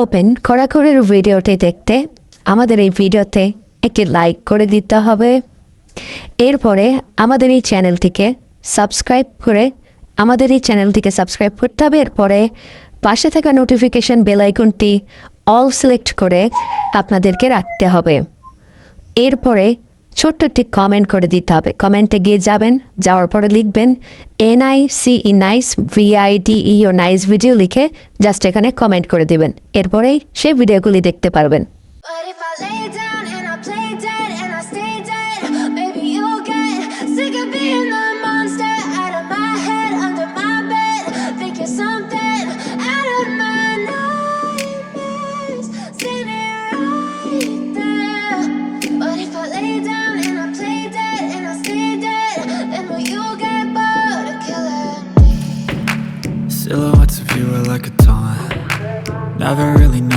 Open খোরাখুরির ভিডিওটি দেখতে আমাদের এই ভিডিওতে একটি লাইক করে দিতে হবে। এরপরে আমাদের এই চ্যানেলটিকে সাবস্ক্রাইব করতে হবে। এরপরে পাশে থাকা নোটিফিকেশন বেল আইকনটি অল সিলেক্ট করে আপনাদেরকে রাখতে হবে। এরপরে ছোট্ট একটি কমেন্ট করে দিতে হবে। কমেন্টে গিয়ে যাওয়ার পরে লিখবেন NICE nice VIDEO nice video লিখে জাস্ট এখানে কমেন্ট করে দিবেন। এরপরেই সেই ভিডিওগুলি দেখতে পারবেন। But if I lay down and I play dead and I stay dead, maybe you'll get sick of being the monster out of my head, under my bed. Think you're something out of my nightmares, standing right there. But if I lay down and I play dead and I stay dead, then will you get bored of killing me? Silhouettes of you are like a taunt. Never really know